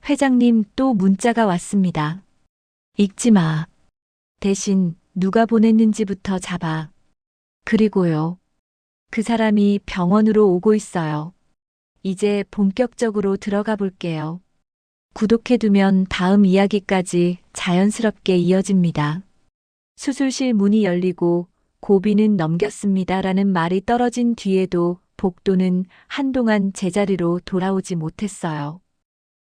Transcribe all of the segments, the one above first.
회장님 또 문자가 왔습니다. 읽지 마. 대신 누가 보냈는지부터 잡아. 그리고요. 그 사람이 병원으로 오고 있어요. 이제 본격적으로 들어가 볼게요. 구독해두면 다음 이야기까지 자연스럽게 이어집니다. 수술실 문이 열리고 고비는 넘겼습니다라는 말이 떨어진 뒤에도 복도는 한동안 제자리로 돌아오지 못했어요.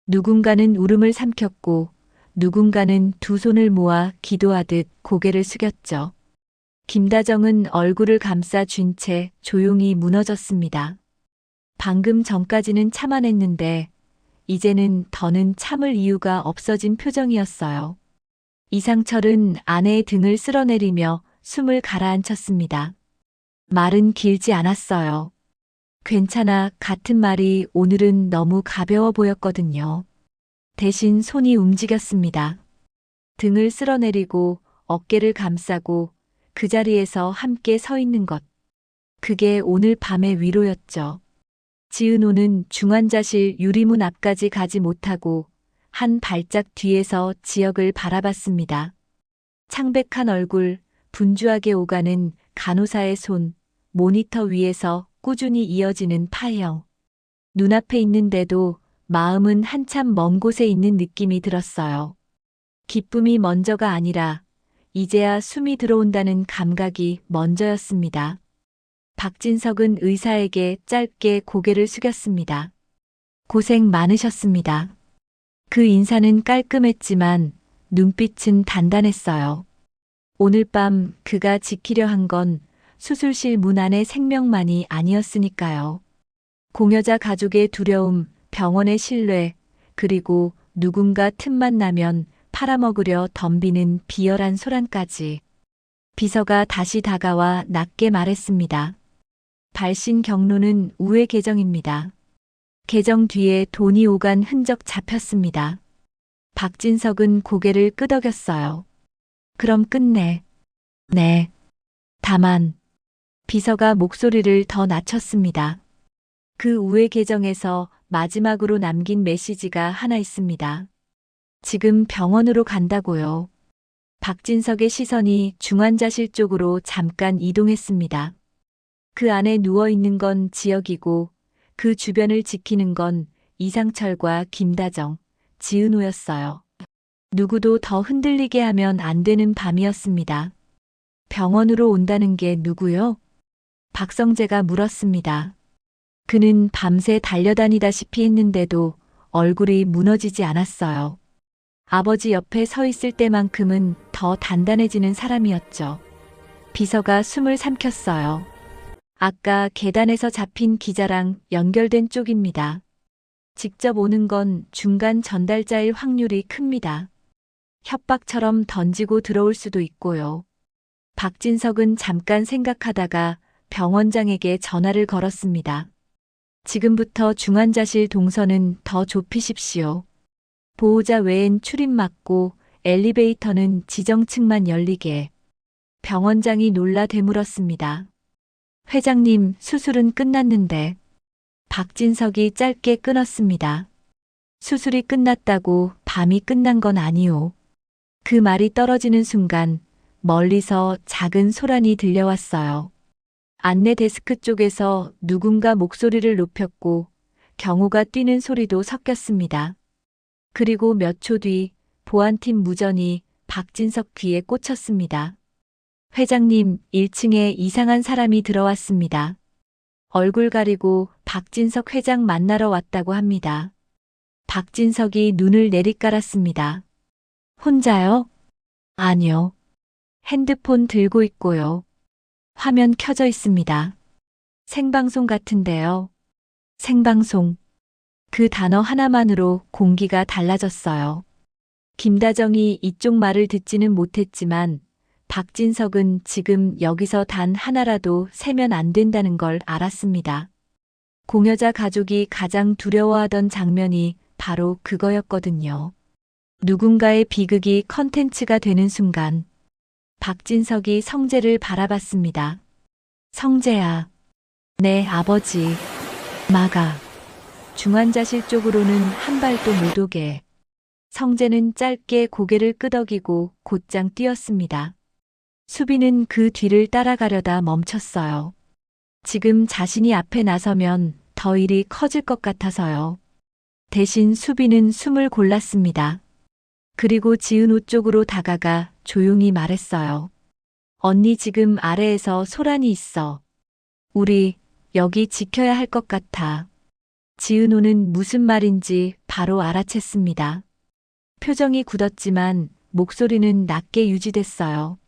누군가는 울음을 삼켰고 누군가는 두 손을 모아 기도하듯 고개를 숙였죠. 김다정은 얼굴을 감싸 쥔 채 조용히 무너졌습니다. 방금 전까지는 참아냈는데 이제는 더는 참을 이유가 없어진 표정이었어요. 이상철은 아내의 등을 쓸어내리며 숨을 가라앉혔습니다. 말은 길지 않았어요. 괜찮아 같은 말이 오늘은 너무 가벼워 보였거든요. 대신 손이 움직였습니다. 등을 쓸어내리고 어깨를 감싸고 그 자리에서 함께 서 있는 것. 그게 오늘 밤의 위로였죠. 지은호는 중환자실 유리문 앞까지 가지 못하고 한 발짝 뒤에서 지역을 바라봤습니다. 창백한 얼굴, 분주하게 오가는 간호사의 손, 모니터 위에서 꾸준히 이어지는 파형. 눈앞에 있는데도 마음은 한참 먼 곳에 있는 느낌이 들었어요. 기쁨이 먼저가 아니라 이제야 숨이 들어온다는 감각이 먼저였습니다. 박진석은 의사에게 짧게 고개를 숙였습니다. 고생 많으셨습니다. 그 인사는 깔끔했지만 눈빛은 단단했어요. 오늘 밤 그가 지키려 한 건 수술실 문 안의 생명만이 아니었으니까요. 공여자 가족의 두려움, 병원의 신뢰, 그리고 누군가 틈만 나면 팔아먹으려 덤비는 비열한 소란까지. 비서가 다시 다가와 낮게 말했습니다. 발신 경로는 우회 계정입니다. 계정 뒤에 돈이 오간 흔적 잡혔습니다. 박진석은 고개를 끄덕였어요. 그럼 끝내. 네. 다만 비서가 목소리를 더 낮췄습니다. 그 우회 계정에서 마지막으로 남긴 메시지가 하나 있습니다. 지금 병원으로 간다고요. 박진석의 시선이 중환자실 쪽으로 잠깐 이동했습니다. 그 안에 누워있는 건 지역이고 그 주변을 지키는 건 이상철과 김다정, 지은호였어요. 누구도 더 흔들리게 하면 안 되는 밤이었습니다. 병원으로 온다는 게 누구요? 박성재가 물었습니다. 그는 밤새 달려다니다시피 했는데도 얼굴이 무너지지 않았어요. 아버지 옆에 서 있을 때만큼은 더 단단해지는 사람이었죠. 비서가 숨을 삼켰어요. 아까 계단에서 잡힌 기자랑 연결된 쪽입니다. 직접 오는 건 중간 전달자일 확률이 큽니다. 협박처럼 던지고 들어올 수도 있고요. 박진석은 잠깐 생각하다가 병원장에게 전화를 걸었습니다. 지금부터 중환자실 동선은 더 좁히십시오. 보호자 외엔 출입 막고 엘리베이터는 지정층만 열리게. 병원장이 놀라 되물었습니다. 회장님, 수술은 끝났는데. 박진석이 짧게 끊었습니다. 수술이 끝났다고 밤이 끝난 건 아니오. 그 말이 떨어지는 순간 멀리서 작은 소란이 들려왔어요. 안내 데스크 쪽에서 누군가 목소리를 높였고 경호가 뛰는 소리도 섞였습니다. 그리고 몇 초 뒤 보안팀 무전이 박진석 귀에 꽂혔습니다. 회장님, 1층에 이상한 사람이 들어왔습니다. 얼굴 가리고 박진석 회장 만나러 왔다고 합니다. 박진석이 눈을 내리깔았습니다. 혼자요? 아니요. 핸드폰 들고 있고요. 화면 켜져 있습니다. 생방송 같은데요. 생방송. 그 단어 하나만으로 공기가 달라졌어요. 김다정이 이쪽 말을 듣지는 못했지만 박진석은 지금 여기서 단 하나라도 세면 안 된다는 걸 알았습니다. 공여자 가족이 가장 두려워하던 장면이 바로 그거였거든요. 누군가의 비극이 컨텐츠가 되는 순간 박진석이 성재를 바라봤습니다. 성재야, 내 아버지, 막아. 중환자실 쪽으로는 한 발도 못 오게. 성재는 짧게 고개를 끄덕이고 곧장 뛰었습니다. 수빈은 그 뒤를 따라가려다 멈췄어요. 지금 자신이 앞에 나서면 더 일이 커질 것 같아서요. 대신 수빈은 숨을 골랐습니다. 그리고 지은우 쪽으로 다가가 조용히 말했어요. 언니 지금 아래에서 소란이 있어. 우리 여기 지켜야 할 것 같아. 지은우는 무슨 말인지 바로 알아챘습니다. 표정이 굳었지만 목소리는 낮게 유지됐어요.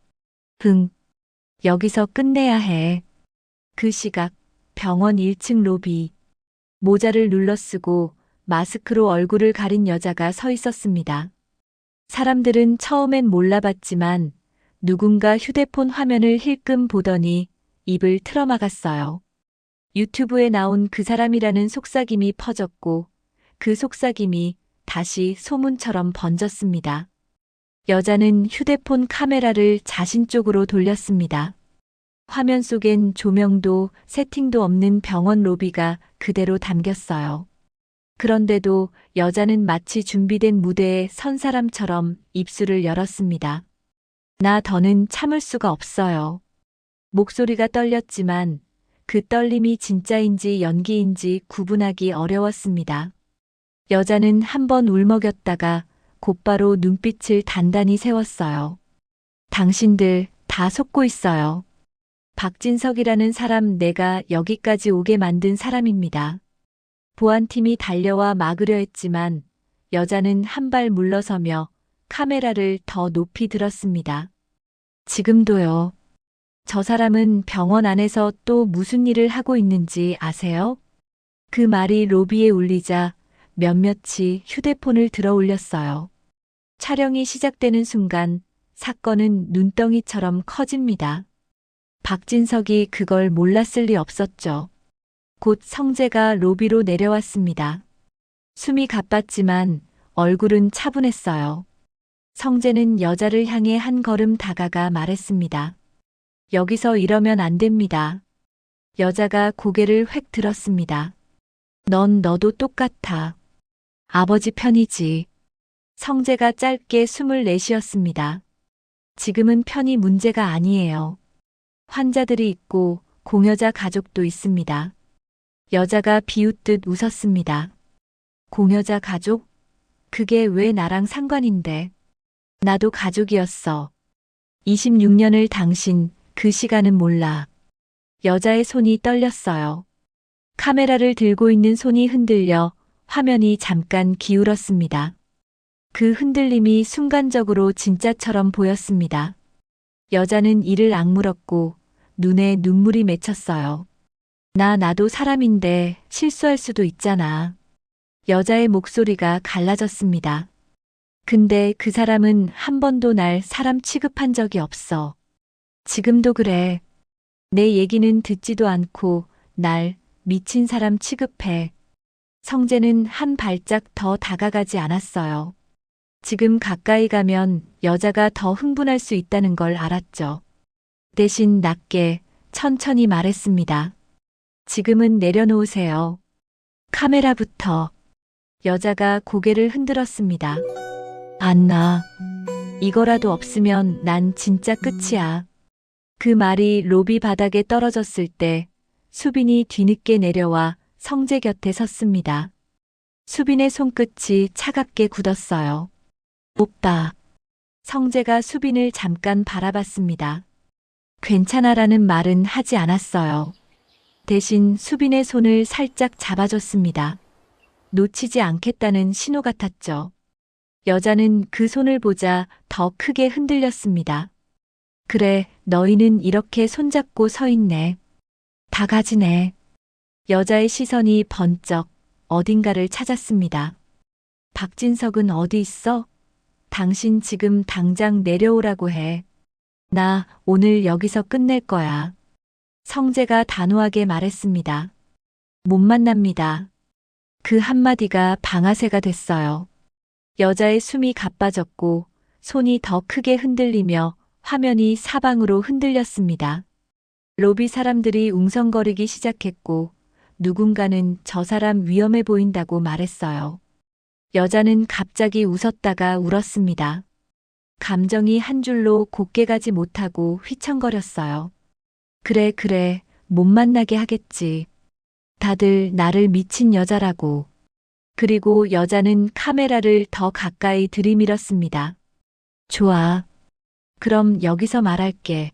여기서 끝내야 해. 그 시각 병원 1층 로비. 모자를 눌러쓰고 마스크로 얼굴을 가린 여자가 서 있었습니다. 사람들은 처음엔 몰라봤지만 누군가 휴대폰 화면을 힐끔 보더니 입을 틀어막았어요. 유튜브에 나온 그 사람이라는 속삭임이 퍼졌고 그 속삭임이 다시 소문처럼 번졌습니다. 여자는 휴대폰 카메라를 자신 쪽으로 돌렸습니다. 화면 속엔 조명도 세팅도 없는 병원 로비가 그대로 담겼어요. 그런데도 여자는 마치 준비된 무대에 선 사람처럼 입술을 열었습니다. 나 더는 참을 수가 없어요. 목소리가 떨렸지만 그 떨림이 진짜인지 연기인지 구분하기 어려웠습니다. 여자는 한번 울먹였다가 곧바로 눈빛을 단단히 세웠어요. 당신들 다 속고 있어요. 박진석이라는 사람 내가 여기까지 오게 만든 사람입니다. 보안팀이 달려와 막으려 했지만 여자는 한 발 물러서며 카메라를 더 높이 들었습니다. 지금도요. 저 사람은 병원 안에서 또 무슨 일을 하고 있는지 아세요? 그 말이 로비에 울리자 몇몇이 휴대폰을 들어 올렸어요. 촬영이 시작되는 순간 사건은 눈덩이처럼 커집니다. 박진석이 그걸 몰랐을 리 없었죠. 곧 성재가 로비로 내려왔습니다. 숨이 가빴지만 얼굴은 차분했어요. 성재는 여자를 향해 한 걸음 다가가 말했습니다. 여기서 이러면 안 됩니다. 여자가 고개를 획 들었습니다. 넌 너도 똑같아. 아버지 편이지. 성재가 짧게 숨을 내쉬었습니다. 지금은 편이 문제가 아니에요. 환자들이 있고 공여자 가족도 있습니다. 여자가 비웃듯 웃었습니다. 공여자 가족? 그게 왜 나랑 상관인데? 나도 가족이었어. 26년을 당신, 그 시간은 몰라. 여자의 손이 떨렸어요. 카메라를 들고 있는 손이 흔들려 화면이 잠깐 기울었습니다. 그 흔들림이 순간적으로 진짜처럼 보였습니다. 여자는 이를 악물었고 눈에 눈물이 맺혔어요. 나도 사람인데 실수할 수도 있잖아. 여자의 목소리가 갈라졌습니다. 근데 그 사람은 한 번도 날 사람 취급한 적이 없어. 지금도 그래. 내 얘기는 듣지도 않고 날 미친 사람 취급해. 성재는 한 발짝 더 다가가지 않았어요. 지금 가까이 가면 여자가 더 흥분할 수 있다는 걸 알았죠. 대신 낮게 천천히 말했습니다. 지금은 내려놓으세요. 카메라부터. 여자가 고개를 흔들었습니다. 안나. 이거라도 없으면 난 진짜 끝이야. 그 말이 로비 바닥에 떨어졌을 때 수빈이 뒤늦게 내려와 성재 곁에 섰습니다. 수빈의 손끝이 차갑게 굳었어요. 오빠. 성재가 수빈을 잠깐 바라봤습니다. 괜찮아라는 말은 하지 않았어요. 대신 수빈의 손을 살짝 잡아줬습니다. 놓치지 않겠다는 신호 같았죠. 여자는 그 손을 보자 더 크게 흔들렸습니다. 그래, 너희는 이렇게 손잡고 서 있네. 다 가지네. 여자의 시선이 번쩍 어딘가를 찾았습니다. 박진석은 어디 있어? 당신 지금 당장 내려오라고 해. 나 오늘 여기서 끝낼 거야. 성재가 단호하게 말했습니다. 못 만납니다. 그 한마디가 방아쇠가 됐어요. 여자의 숨이 가빠졌고 손이 더 크게 흔들리며 화면이 사방으로 흔들렸습니다. 로비 사람들이 웅성거리기 시작했고 누군가는 저 사람 위험해 보인다고 말했어요. 여자는 갑자기 웃었다가 울었습니다. 감정이 한 줄로 곧게 가지 못하고 휘청거렸어요. 그래, 그래, 못 만나게 하겠지. 다들 나를 미친 여자라고. 그리고 여자는 카메라를 더 가까이 들이밀었습니다. 좋아. 그럼 여기서 말할게.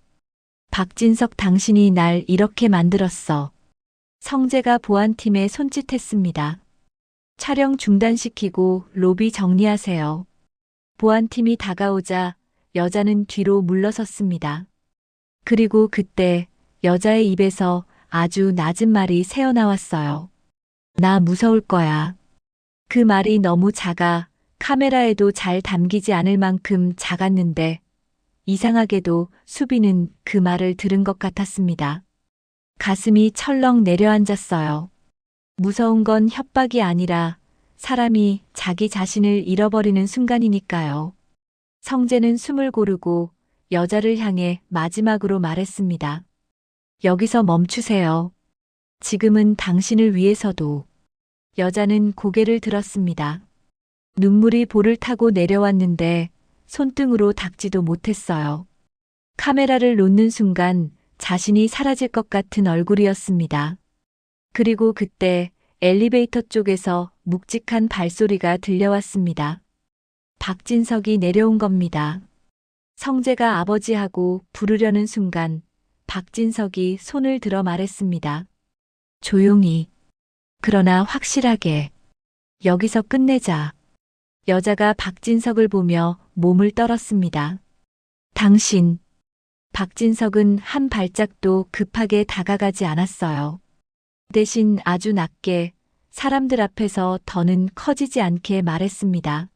박진석, 당신이 날 이렇게 만들었어. 성재가 보안팀에 손짓했습니다. 촬영 중단시키고 로비 정리하세요. 보안팀이 다가오자 여자는 뒤로 물러섰습니다. 그리고 그때 여자의 입에서 아주 낮은 말이 새어나왔어요. 나 무서울 거야. 그 말이 너무 작아 카메라에도 잘 담기지 않을 만큼 작았는데 이상하게도 수빈은 그 말을 들은 것 같았습니다. 가슴이 철렁 내려앉았어요. 무서운 건 협박이 아니라 사람이 자기 자신을 잃어버리는 순간이니까요. 성재는 숨을 고르고 여자를 향해 마지막으로 말했습니다. 여기서 멈추세요. 지금은 당신을 위해서도. 여자는 고개를 들었습니다. 눈물이 볼을 타고 내려왔는데 손등으로 닦지도 못했어요. 카메라를 놓는 순간 자신이 사라질 것 같은 얼굴이었습니다. 그리고 그때 엘리베이터 쪽에서 묵직한 발소리가 들려왔습니다. 박진석이 내려온 겁니다. 성재가 아버지하고 부르려는 순간 박진석이 손을 들어 말했습니다. 조용히. 그러나 확실하게. 여기서 끝내자. 여자가 박진석을 보며 몸을 떨었습니다. 당신. 박진석은 한 발짝도 급하게 다가가지 않았어요. 대신 아주 낮게 사람들 앞에서 더는 커지지 않게 말했습니다.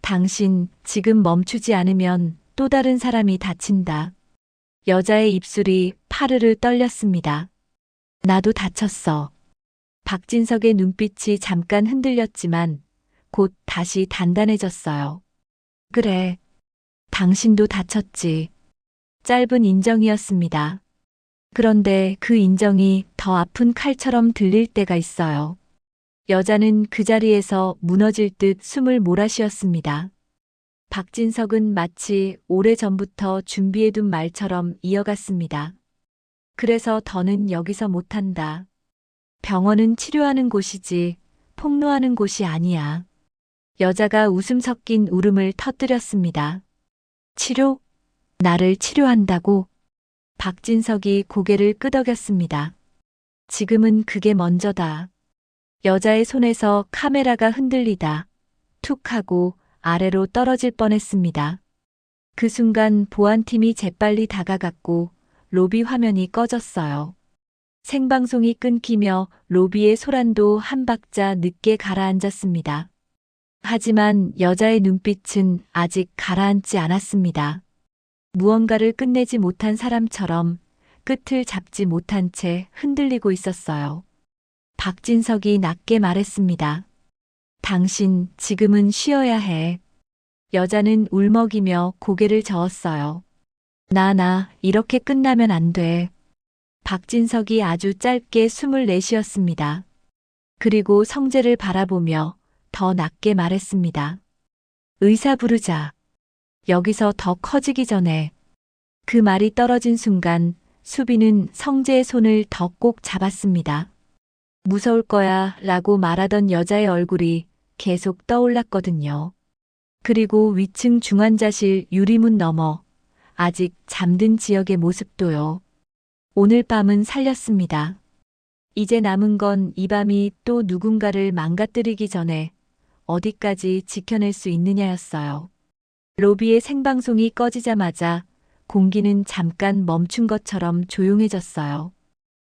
당신, 지금 멈추지 않으면 또 다른 사람이 다친다. 여자의 입술이 파르르 떨렸습니다. 나도 다쳤어. 박진석의 눈빛이 잠깐 흔들렸지만 곧 다시 단단해졌어요. 그래. 당신도 다쳤지. 짧은 인정이었습니다. 그런데 그 인정이 더 아픈 칼처럼 들릴 때가 있어요. 여자는 그 자리에서 무너질 듯 숨을 몰아쉬었습니다. 박진석은 마치 오래전부터 준비해둔 말처럼 이어갔습니다. 그래서 더는 여기서 못한다. 병원은 치료하는 곳이지 폭로하는 곳이 아니야. 여자가 웃음 섞인 울음을 터뜨렸습니다. 치료? 나를 치료한다고? 박진석이 고개를 끄덕였습니다. 지금은 그게 먼저다. 여자의 손에서 카메라가 흔들리다 툭 하고 아래로 떨어질 뻔했습니다. 그 순간 보안팀이 재빨리 다가갔고 로비 화면이 꺼졌어요. 생방송이 끊기며 로비의 소란도 한 박자 늦게 가라앉았습니다. 하지만 여자의 눈빛은 아직 가라앉지 않았습니다. 무언가를 끝내지 못한 사람처럼 끝을 잡지 못한 채 흔들리고 있었어요. 박진석이 낮게 말했습니다. 당신, 지금은 쉬어야 해. 여자는 울먹이며 고개를 저었어요. 이렇게 끝나면 안 돼. 박진석이 아주 짧게 숨을 내쉬었습니다. 그리고 성재를 바라보며 더 낮게 말했습니다. 의사 부르자. 여기서 더 커지기 전에. 그 말이 떨어진 순간 수빈은 성재의 손을 더 꼭 잡았습니다. 무서울 거야 라고 말하던 여자의 얼굴이 계속 떠올랐거든요. 그리고 위층 중환자실 유리문 너머 아직 잠든 지역의 모습도요. 오늘 밤은 살렸습니다. 이제 남은 건 이 밤이 또 누군가를 망가뜨리기 전에 어디까지 지켜낼 수 있느냐였어요. 로비의 생방송이 꺼지자마자 공기는 잠깐 멈춘 것처럼 조용해졌어요.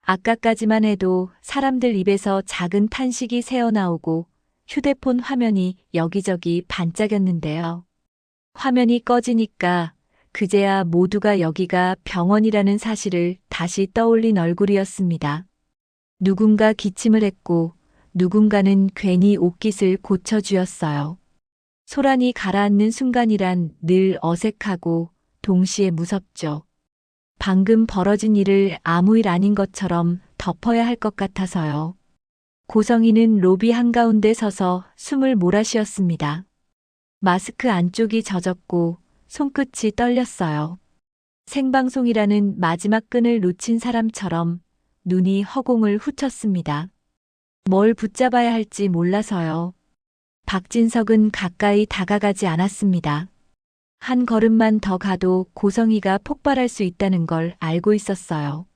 아까까지만 해도 사람들 입에서 작은 탄식이 새어나오고 휴대폰 화면이 여기저기 반짝였는데요. 화면이 꺼지니까 그제야 모두가 여기가 병원이라는 사실을 다시 떠올린 얼굴이었습니다. 누군가 기침을 했고 누군가는 괜히 옷깃을 고쳐주었어요. 소란이 가라앉는 순간이란 늘 어색하고 동시에 무섭죠. 방금 벌어진 일을 아무 일 아닌 것처럼 덮어야 할 것 같아서요. 고성이는 로비 한가운데 서서 숨을 몰아쉬었습니다. 마스크 안쪽이 젖었고 손끝이 떨렸어요. 생방송이라는 마지막 끈을 놓친 사람처럼 눈이 허공을 훑었습니다. 뭘 붙잡아야 할지 몰라서요. 박진석은 가까이 다가가지 않았습니다. 한 걸음만 더 가도 고성이가 폭발할 수 있다는 걸 알고 있었어요.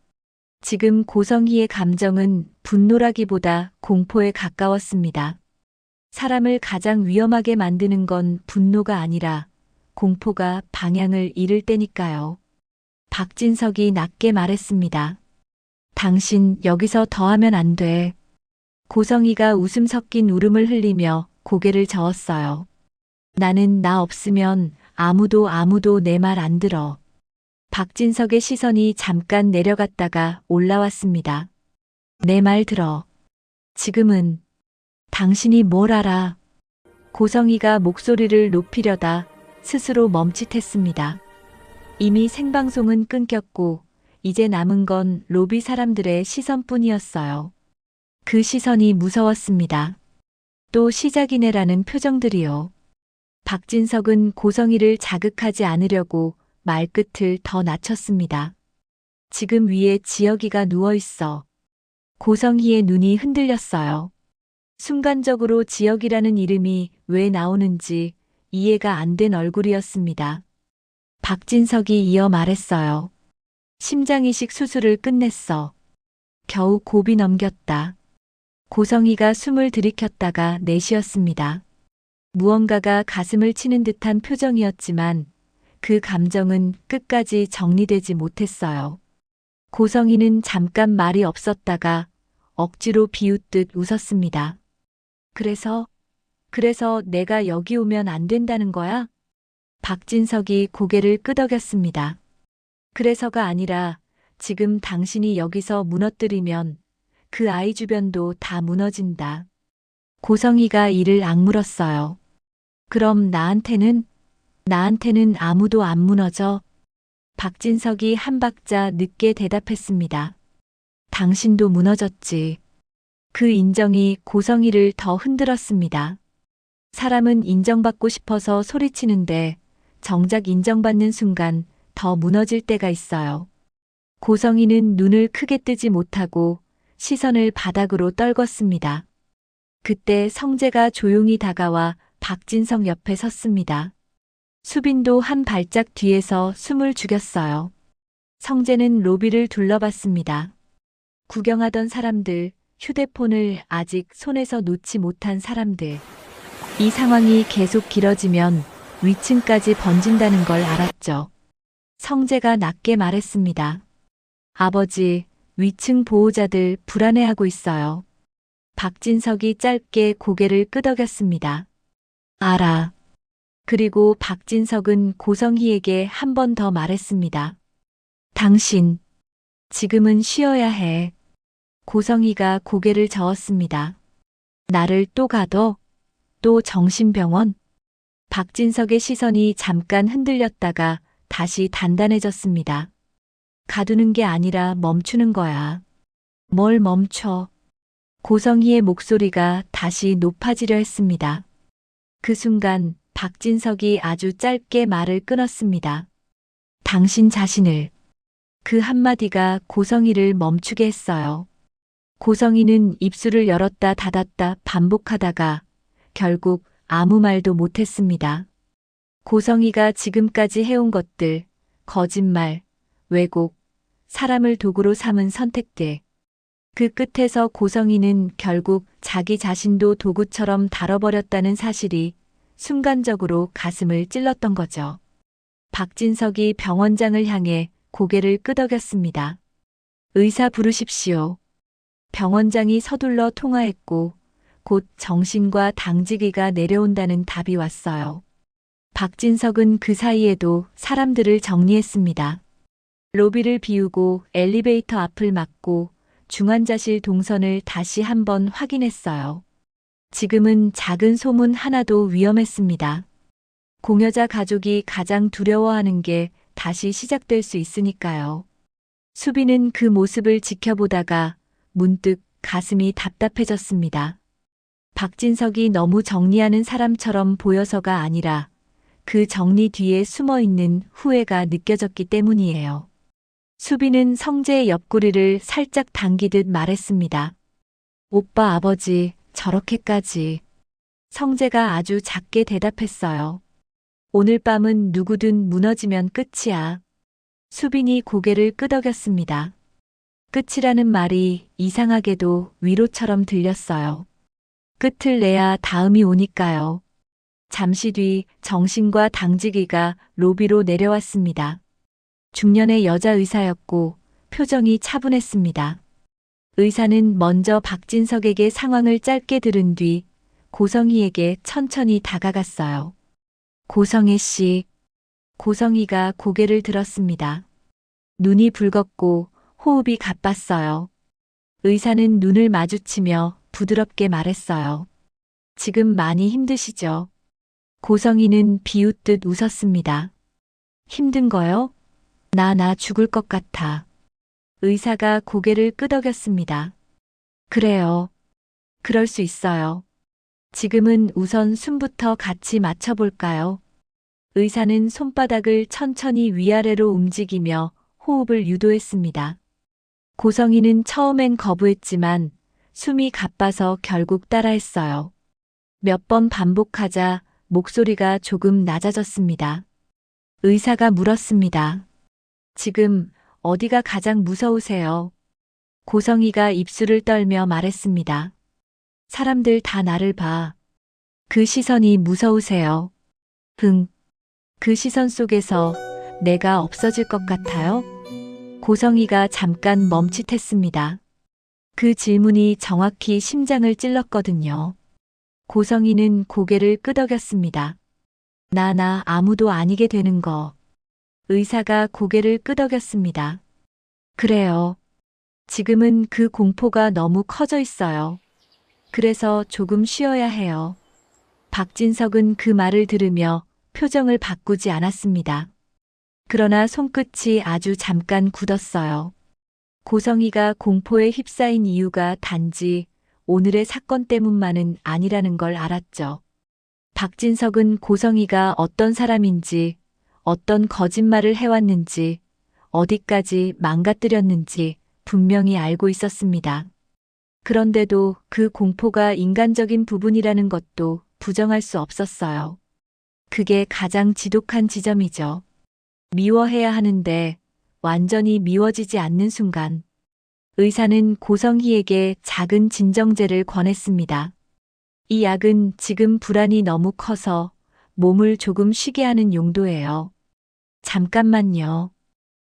지금 고성희의 감정은 분노라기보다 공포에 가까웠습니다. 사람을 가장 위험하게 만드는 건 분노가 아니라 공포가 방향을 잃을 때니까요. 박진석이 낮게 말했습니다. 당신 여기서 더 하면 안 돼. 고성희가 웃음 섞인 울음을 흘리며 고개를 저었어요. 나는 나 없으면 아무도 내 말 안 들어. 박진석의 시선이 잠깐 내려갔다가 올라왔습니다. 내 말 들어. 지금은 당신이 뭘 알아? 고성희가 목소리를 높이려다 스스로 멈칫했습니다. 이미 생방송은 끊겼고 이제 남은 건 로비 사람들의 시선뿐이었어요. 그 시선이 무서웠습니다. 또 시작이네라는 표정들이요. 박진석은 고성희를 자극하지 않으려고 말끝을 더 낮췄습니다. 지금 위에 지혁이가 누워있어. 고성희의 눈이 흔들렸어요. 순간적으로 지혁이라는 이름이 왜 나오는지 이해가 안 된 얼굴이었습니다. 박진석이 이어 말했어요. 심장이식 수술을 끝냈어. 겨우 고비 넘겼다. 고성희가 숨을 들이켰다가 내쉬었습니다. 무언가가 가슴을 치는 듯한 표정이었지만 그 감정은 끝까지 정리되지 못했어요. 고성희는 잠깐 말이 없었다가 억지로 비웃듯 웃었습니다. 그래서 내가 여기 오면 안 된다는 거야? 박진석이 고개를 끄덕였습니다. 그래서가 아니라 지금 당신이 여기서 무너뜨리면 그 아이 주변도 다 무너진다. 고성희가 이를 악물었어요. 그럼 나한테는 아무도 안 무너져. 박진석이 한 박자 늦게 대답했습니다. 당신도 무너졌지. 그 인정이 고성희를 더 흔들었습니다. 사람은 인정받고 싶어서 소리치는데 정작 인정받는 순간 더 무너질 때가 있어요. 고성희는 눈을 크게 뜨지 못하고 시선을 바닥으로 떨궜습니다. 그때 성재가 조용히 다가와 박진석 옆에 섰습니다. 수빈도 한 발짝 뒤에서 숨을 죽였어요. 성재는 로비를 둘러봤습니다. 구경하던 사람들, 휴대폰을 아직 손에서 놓지 못한 사람들. 이 상황이 계속 길어지면 위층까지 번진다는 걸 알았죠. 성재가 낮게 말했습니다. 아버지, 위층 보호자들 불안해하고 있어요. 박진석이 짧게 고개를 끄덕였습니다. 알아. 그리고 박진석은 고성희에게 한 번 더 말했습니다. 당신, 지금은 쉬어야 해. 고성희가 고개를 저었습니다. 나를 또 가둬? 또 정신병원? 박진석의 시선이 잠깐 흔들렸다가 다시 단단해졌습니다. 가두는 게 아니라 멈추는 거야. 뭘 멈춰? 고성희의 목소리가 다시 높아지려 했습니다. 그 순간 박진석이 아주 짧게 말을 끊었습니다. 당신 자신을. 그 한마디가 고성희를 멈추게 했어요. 고성희는 입술을 열었다 닫았다 반복하다가 결국 아무 말도 못했습니다. 고성희가 지금까지 해온 것들, 거짓말, 왜곡, 사람을 도구로 삼은 선택들. 그 끝에서 고성희는 결국 자기 자신도 도구처럼 다뤄버렸다는 사실이 순간적으로 가슴을 찔렀던 거죠. 박진석이 병원장을 향해 고개를 끄덕였습니다. 의사 부르십시오. 병원장이 서둘러 통화했고 곧 정신과 당직위가 내려온다는 답이 왔어요. 박진석은 그 사이에도 사람들을 정리했습니다. 로비를 비우고 엘리베이터 앞을 막고 중환자실 동선을 다시 한번 확인했어요. 지금은 작은 소문 하나도 위험했습니다. 공여자 가족이 가장 두려워하는 게 다시 시작될 수 있으니까요. 수빈은 그 모습을 지켜보다가 문득 가슴이 답답해졌습니다. 박진석이 너무 정리하는 사람처럼 보여서가 아니라 그 정리 뒤에 숨어 있는 후회가 느껴졌기 때문이에요. 수빈은 성재의 옆구리를 살짝 당기듯 말했습니다. 오빠 아버지, 저렇게까지. 성재가 아주 작게 대답했어요. 오늘 밤은 누구든 무너지면 끝이야. 수빈이 고개를 끄덕였습니다. 끝이라는 말이 이상하게도 위로처럼 들렸어요. 끝을 내야 다음이 오니까요. 잠시 뒤 정신과 당직이가 로비로 내려왔습니다. 중년의 여자 의사였고 표정이 차분했습니다. 의사는 먼저 박진석에게 상황을 짧게 들은 뒤 고성희에게 천천히 다가갔어요. 고성희 씨. 고성희가 고개를 들었습니다. 눈이 붉었고 호흡이 가빴어요. 의사는 눈을 마주치며 부드럽게 말했어요. 지금 많이 힘드시죠? 고성희는 비웃듯 웃었습니다. 힘든 거요? 나 죽을 것 같아. 의사가 고개를 끄덕였습니다. 그래요. 그럴 수 있어요. 지금은 우선 숨부터 같이 맞춰볼까요? 의사는 손바닥을 천천히 위아래로 움직이며 호흡을 유도했습니다. 고성희는 처음엔 거부했지만 숨이 가빠서 결국 따라했어요. 몇 번 반복하자 목소리가 조금 낮아졌습니다. 의사가 물었습니다. 지금 어디가 가장 무서우세요? 고성희가 입술을 떨며 말했습니다. 사람들 다 나를 봐. 그 시선이 무서우세요. 그 시선 속에서 내가 없어질 것 같아요? 고성희가 잠깐 멈칫했습니다. 그 질문이 정확히 심장을 찔렀거든요. 고성희는 고개를 끄덕였습니다. 나 아무도 아니게 되는 거. 의사가 고개를 끄덕였습니다. 그래요. 지금은 그 공포가 너무 커져 있어요. 그래서 조금 쉬어야 해요. 박진석은 그 말을 들으며 표정을 바꾸지 않았습니다. 그러나 손끝이 아주 잠깐 굳었어요. 고성희가 공포에 휩싸인 이유가 단지 오늘의 사건 때문만은 아니라는 걸 알았죠. 박진석은 고성희가 어떤 사람인지, 어떤 거짓말을 해왔는지, 어디까지 망가뜨렸는지 분명히 알고 있었습니다. 그런데도 그 공포가 인간적인 부분이라는 것도 부정할 수 없었어요. 그게 가장 지독한 지점이죠. 미워해야 하는데 완전히 미워지지 않는 순간, 의사는 고성희에게 작은 진정제를 권했습니다. 이 약은 지금 불안이 너무 커서 몸을 조금 쉬게 하는 용도예요. 잠깐만요.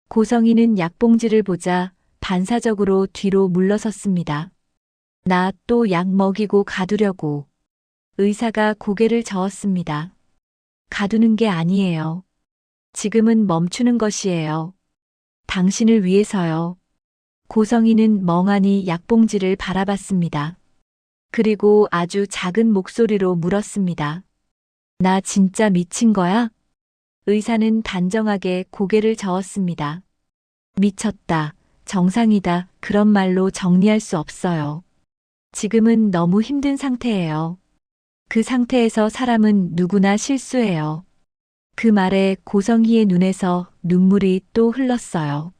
고성희는 약봉지를 보자 반사적으로 뒤로 물러섰습니다. 나 또 약 먹이고 가두려고. 의사가 고개를 저었습니다. 가두는 게 아니에요. 지금은 멈추는 것이에요. 당신을 위해서요. 고성희는 멍하니 약봉지를 바라봤습니다. 그리고 아주 작은 목소리로 물었습니다. 나 진짜 미친 거야? 의사는 단정하게 고개를 저었습니다. 미쳤다, 정상이다, 그런 말로 정리할 수 없어요. 지금은 너무 힘든 상태예요. 그 상태에서 사람은 누구나 실수해요. 그 말에 고성희의 눈에서 눈물이 또 흘렀어요.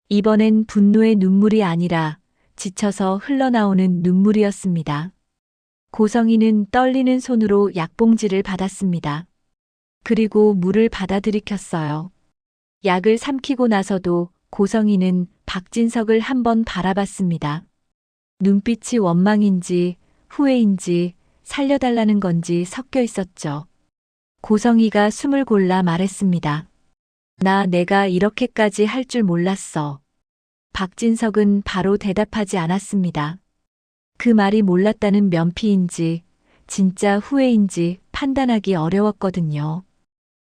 이번엔 분노의 눈물이 아니라 지쳐서 흘러나오는 눈물이었습니다. 고성희는 떨리는 손으로 약봉지를 받았습니다. 그리고 물을 받아들이켰어요. 약을 삼키고 나서도 고성희는 박진석을 한번 바라봤습니다. 눈빛이 원망인지 후회인지 살려달라는 건지 섞여 있었죠. 고성희가 숨을 골라 말했습니다. 내가 이렇게까지 할 줄 몰랐어. 박진석은 바로 대답하지 않았습니다. 그 말이 몰랐다는 면피인지 진짜 후회인지 판단하기 어려웠거든요.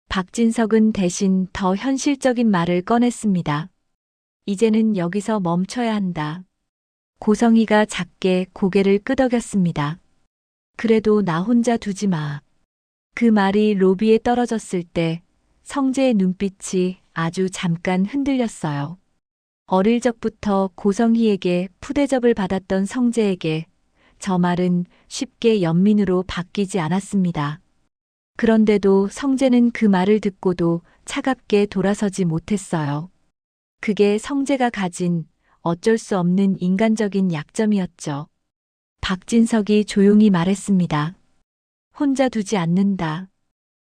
박진석은 대신 더 현실적인 말을 꺼냈습니다. 이제는 여기서 멈춰야 한다. 고성희가 작게 고개를 끄덕였습니다. 그래도 나 혼자 두지 마. 그 말이 로비에 떨어졌을 때 성재의 눈빛이 아주 잠깐 흔들렸어요. 어릴 적부터 고성희에게 푸대접을 받았던 성재에게 저 말은 쉽게 연민으로 바뀌지 않았습니다. 그런데도 성재는 그 말을 듣고도 차갑게 돌아서지 못했어요. 그게 성재가 가진 어쩔 수 없는 인간적인 약점이었죠. 박진석이 조용히 말했습니다. 혼자 두지 않는다.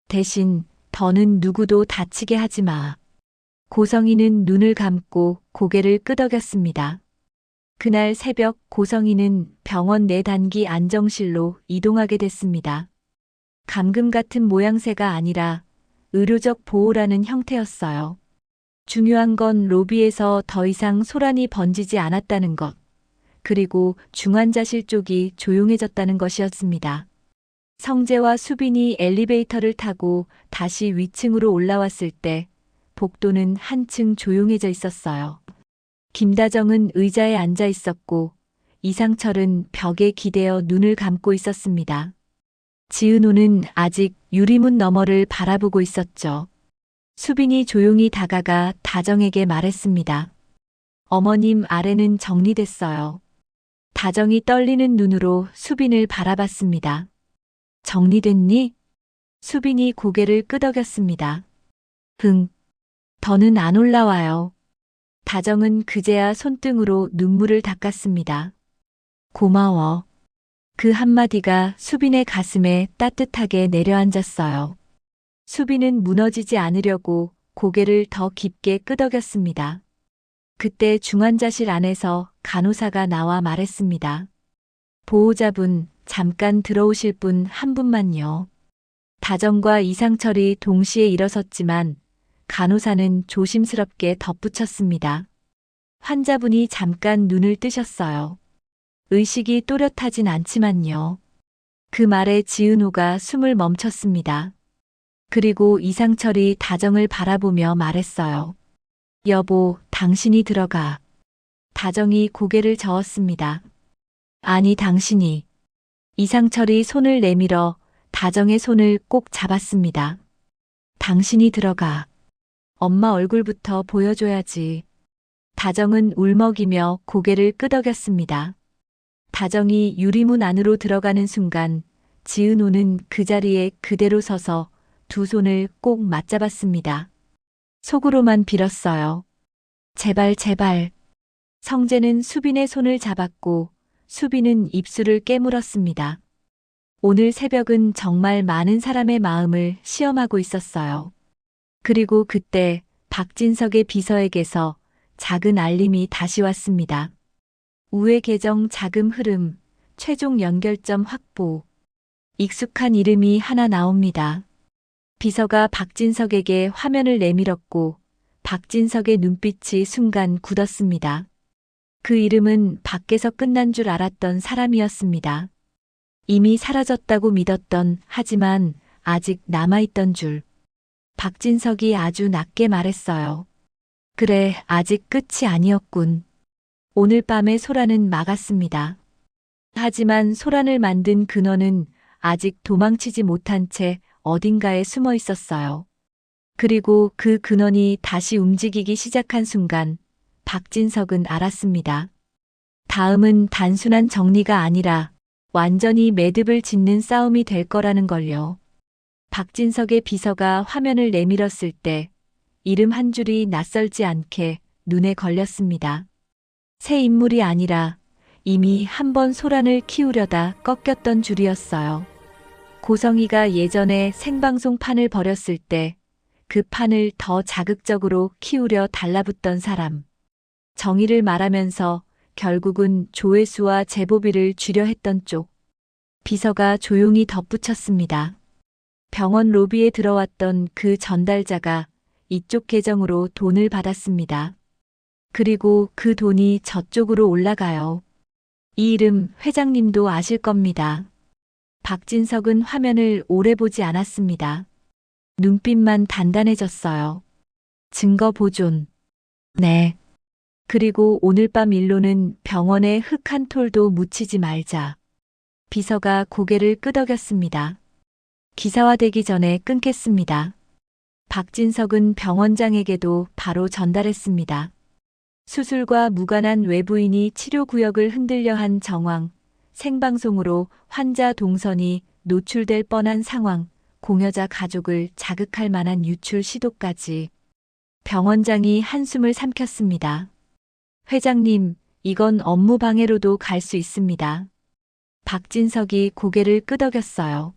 대신 더는 누구도 다치게 하지 마. 고성희는 눈을 감고 고개를 끄덕였습니다. 그날 새벽 고성희는 병원 내 단기 안정실로 이동하게 됐습니다. 감금 같은 모양새가 아니라 의료적 보호라는 형태였어요. 중요한 건 로비에서 더 이상 소란이 번지지 않았다는 것, 그리고 중환자실 쪽이 조용해졌다는 것이었습니다. 성재와 수빈이 엘리베이터를 타고 다시 위층으로 올라왔을 때 복도는 한층 조용해져 있었어요. 김다정은 의자에 앉아 있었고 이상철은 벽에 기대어 눈을 감고 있었습니다. 지은호는 아직 유리문 너머를 바라보고 있었죠. 수빈이 조용히 다가가 다정에게 말했습니다. 어머님, 아래는 정리됐어요. 다정이 떨리는 눈으로 수빈을 바라봤습니다. 정리됐니? 수빈이 고개를 끄덕였습니다. 흥, 더는 안 올라와요. 다정은 그제야 손등으로 눈물을 닦았습니다. 고마워. 그 한마디가 수빈의 가슴에 따뜻하게 내려앉았어요. 수빈은 무너지지 않으려고 고개를 더 깊게 끄덕였습니다. 그때 중환자실 안에서 간호사가 나와 말했습니다. 보호자분, 잠깐 들어오실 분 한 분만요. 다정과 이상철이 동시에 일어섰지만 간호사는 조심스럽게 덧붙였습니다. 환자분이 잠깐 눈을 뜨셨어요. 의식이 또렷하진 않지만요. 그 말에 지은호가 숨을 멈췄습니다. 그리고 이상철이 다정을 바라보며 말했어요. 여보, 당신이 들어가. 다정이 고개를 저었습니다. 아니, 당신이. 이상철이 손을 내밀어 다정의 손을 꼭 잡았습니다. 당신이 들어가. 엄마 얼굴부터 보여줘야지. 다정은 울먹이며 고개를 끄덕였습니다. 다정이 유리문 안으로 들어가는 순간 지은호는 그 자리에 그대로 서서 두 손을 꼭 맞잡았습니다. 속으로만 빌었어요. 제발, 제발. 성재는 수빈의 손을 잡았고 수빈은 입술을 깨물었습니다. 오늘 새벽은 정말 많은 사람의 마음을 시험하고 있었어요. 그리고 그때 박진석의 비서에게서 작은 알림이 다시 왔습니다. 우회 계정 자금 흐름, 최종 연결점 확보. 익숙한 이름이 하나 나옵니다. 비서가 박진석에게 화면을 내밀었고 박진석의 눈빛이 순간 굳었습니다. 그 이름은 밖에서 끝난 줄 알았던 사람이었습니다. 이미 사라졌다고 믿었던, 하지만 아직 남아있던 줄. 박진석이 아주 낮게 말했어요. 그래, 아직 끝이 아니었군. 오늘 밤의 소란은 막았습니다. 하지만 소란을 만든 근원은 아직 도망치지 못한 채 어딘가에 숨어 있었어요. 그리고 그 근원이 다시 움직이기 시작한 순간 박진석은 알았습니다. 다음은 단순한 정리가 아니라 완전히 매듭을 짓는 싸움이 될 거라는 걸요. 박진석의 비서가 화면을 내밀었을 때 이름 한 줄이 낯설지 않게 눈에 걸렸습니다. 새 인물이 아니라 이미 한 번 소란을 키우려다 꺾였던 줄이었어요. 고성희가 예전에 생방송 판을 벌였을 때 그 판을 더 자극적으로 키우려 달라붙던 사람. 정의를 말하면서 결국은 조회수와 제보비를 주려 했던 쪽. 비서가 조용히 덧붙였습니다. 병원 로비에 들어왔던 그 전달자가 이쪽 계정으로 돈을 받았습니다. 그리고 그 돈이 저쪽으로 올라가요. 이 이름 회장님도 아실 겁니다. 박진석은 화면을 오래 보지 않았습니다. 눈빛만 단단해졌어요. 증거 보존. 네. 그리고 오늘 밤 일로는 병원에 흙 한 톨도 묻히지 말자. 비서가 고개를 끄덕였습니다. 기사화되기 전에 끊겠습니다. 박진석은 병원장에게도 바로 전달했습니다. 수술과 무관한 외부인이 치료구역을 흔들려 한 정황, 생방송으로 환자 동선이 노출될 뻔한 상황, 공여자 가족을 자극할 만한 유출 시도까지. 병원장이 한숨을 삼켰습니다. 회장님, 이건 업무 방해로도 갈 수 있습니다. 박진석이 고개를 끄덕였어요.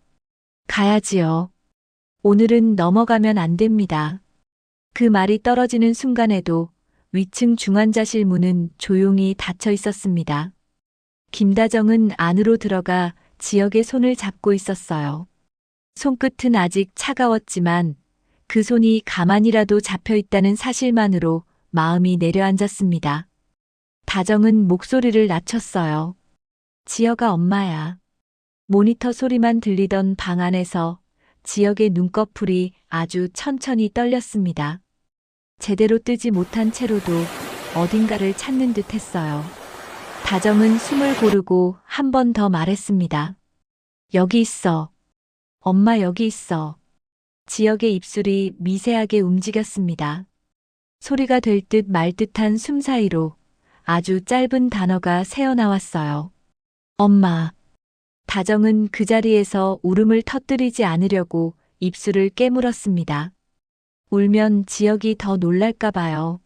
가야지요. 오늘은 넘어가면 안 됩니다. 그 말이 떨어지는 순간에도 위층 중환자실 문은 조용히 닫혀 있었습니다. 김다정은 안으로 들어가 지역의 손을 잡고 있었어요. 손끝은 아직 차가웠지만 그 손이 가만히라도 잡혀 있다는 사실만으로 마음이 내려앉았습니다. 다정은 목소리를 낮췄어요. 지혁아 엄마야. 모니터 소리만 들리던 방 안에서 지혁의 눈꺼풀이 아주 천천히 떨렸습니다. 제대로 뜨지 못한 채로도 어딘가를 찾는 듯 했어요. 다정은 숨을 고르고 한 번 더 말했습니다. 여기 있어. 엄마 여기 있어. 지혁의 입술이 미세하게 움직였습니다. 소리가 될 듯 말 듯한 숨 사이로 아주 짧은 단어가 새어나왔어요. 엄마. 다정은 그 자리에서 울음을 터뜨리지 않으려고 입술을 깨물었습니다. 울면 지혁이 더 놀랄까 봐요.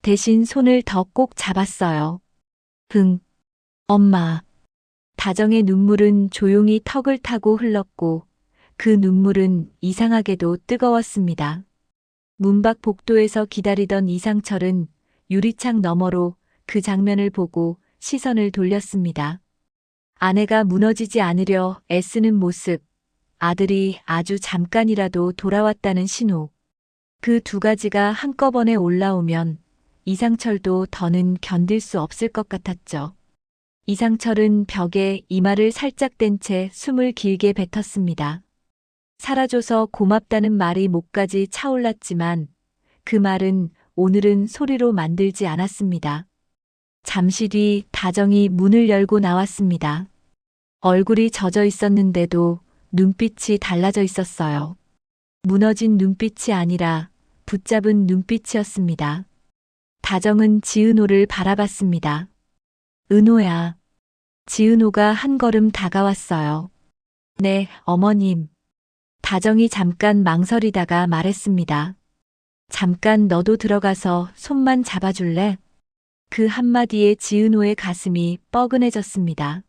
대신 손을 더 꼭 잡았어요. 엄마. 다정의 눈물은 조용히 턱을 타고 흘렀고 그 눈물은 이상하게도 뜨거웠습니다. 문밖 복도에서 기다리던 이상철은 유리창 너머로 그 장면을 보고 시선을 돌렸습니다. 아내가 무너지지 않으려 애쓰는 모습, 아들이 아주 잠깐이라도 돌아왔다는 신호. 그 두 가지가 한꺼번에 올라오면 이상철도 더는 견딜 수 없을 것 같았죠. 이상철은 벽에 이마를 살짝 댄 채 숨을 길게 뱉었습니다. 살아줘서 고맙다는 말이 목까지 차올랐지만 그 말은 오늘은 소리로 만들지 않았습니다. 잠시 뒤 다정이 문을 열고 나왔습니다. 얼굴이 젖어 있었는데도 눈빛이 달라져 있었어요. 무너진 눈빛이 아니라 붙잡은 눈빛이었습니다. 다정은 지은호를 바라봤습니다. 은호야. 지은호가 한 걸음 다가왔어요. 네, 어머님. 다정이 잠깐 망설이다가 말했습니다. 잠깐 너도 들어가서 손만 잡아줄래? 그 한마디에 지은호의 가슴이 뻐근해졌습니다.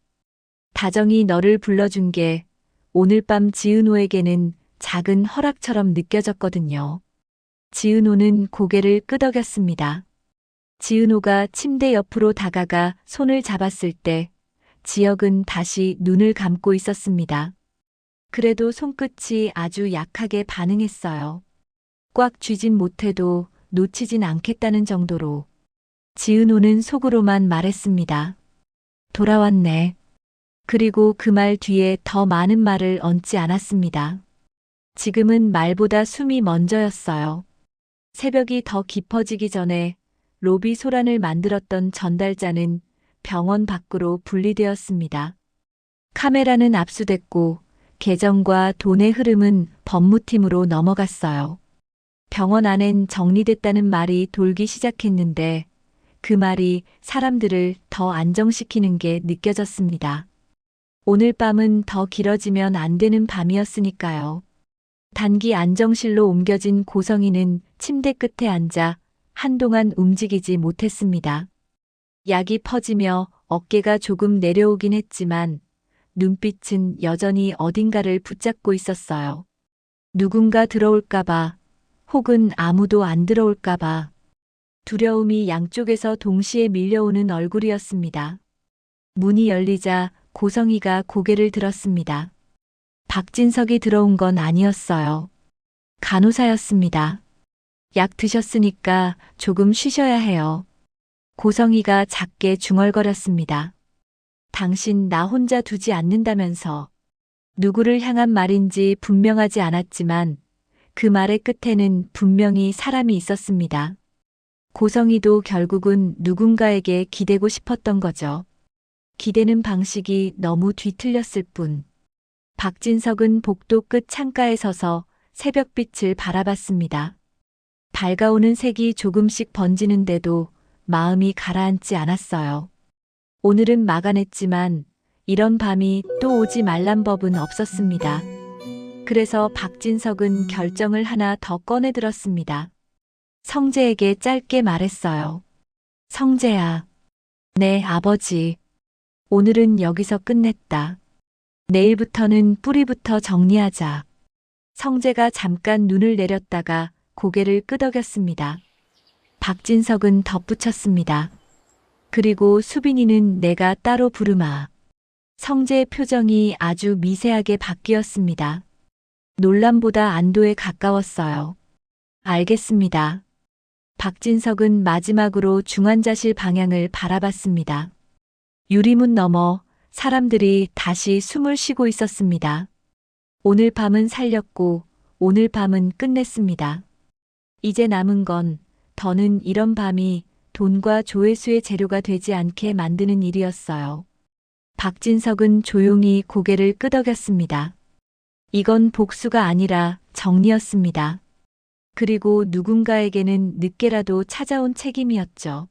다정이 너를 불러준 게 오늘 밤 지은호에게는 작은 허락처럼 느껴졌거든요. 지은호는 고개를 끄덕였습니다. 지은호가 침대 옆으로 다가가 손을 잡았을 때 지혁은 다시 눈을 감고 있었습니다. 그래도 손끝이 아주 약하게 반응했어요. 꽉 쥐진 못해도 놓치진 않겠다는 정도로. 지은호는 속으로만 말했습니다. 돌아왔네. 그리고 그 말 뒤에 더 많은 말을 얹지 않았습니다. 지금은 말보다 숨이 먼저였어요. 새벽이 더 깊어지기 전에 로비 소란을 만들었던 전달자는 병원 밖으로 분리되었습니다. 카메라는 압수됐고 계정과 돈의 흐름은 법무팀으로 넘어갔어요. 병원 안엔 정리됐다는 말이 돌기 시작했는데 그 말이 사람들을 더 안정시키는 게 느껴졌습니다. 오늘 밤은 더 길어지면 안 되는 밤이었으니까요. 단기 안정실로 옮겨진 고성이는 침대 끝에 앉아 한동안 움직이지 못했습니다. 약이 퍼지며 어깨가 조금 내려오긴 했지만 눈빛은 여전히 어딘가를 붙잡고 있었어요. 누군가 들어올까봐 혹은 아무도 안 들어올까봐 두려움이 양쪽에서 동시에 밀려오는 얼굴이었습니다. 문이 열리자 고성이가 고개를 들었습니다. 박진석이 들어온 건 아니었어요. 간호사였습니다. 약 드셨으니까 조금 쉬셔야 해요. 고성이가 작게 중얼거렸습니다. 당신 나 혼자 두지 않는다면서. 누구를 향한 말인지 분명하지 않았지만 그 말의 끝에는 분명히 사람이 있었습니다. 고성이도 결국은 누군가에게 기대고 싶었던 거죠. 기대는 방식이 너무 뒤틀렸을 뿐. 박진석은 복도 끝 창가에 서서 새벽빛을 바라봤습니다. 밝아오는 색이 조금씩 번지는데도 마음이 가라앉지 않았어요. 오늘은 막아냈지만 이런 밤이 또 오지 말란 법은 없었습니다. 그래서 박진석은 결정을 하나 더 꺼내들었습니다. 성재에게 짧게 말했어요. 성재야, 네, 아버지. 오늘은 여기서 끝냈다. 내일부터는 뿌리부터 정리하자. 성재가 잠깐 눈을 내렸다가 고개를 끄덕였습니다. 박진석은 덧붙였습니다. 그리고 수빈이는 내가 따로 부르마. 성재의 표정이 아주 미세하게 바뀌었습니다. 놀람보다 안도에 가까웠어요. 알겠습니다. 박진석은 마지막으로 중환자실 방향을 바라봤습니다. 유리문 너머 사람들이 다시 숨을 쉬고 있었습니다. 오늘 밤은 살렸고 오늘 밤은 끝냈습니다. 이제 남은 건 더는 이런 밤이 돈과 조회수의 재료가 되지 않게 만드는 일이었어요. 박진석은 조용히 고개를 끄덕였습니다. 이건 복수가 아니라 정리였습니다. 그리고 누군가에게는 늦게라도 찾아온 책임이었죠.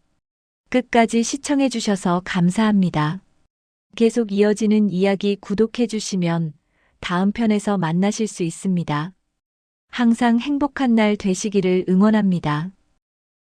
끝까지 시청해 주셔서 감사합니다. 계속 이어지는 이야기 구독해 주시면 다음 편에서 만나실 수 있습니다. 항상 행복한 날 되시기를 응원합니다.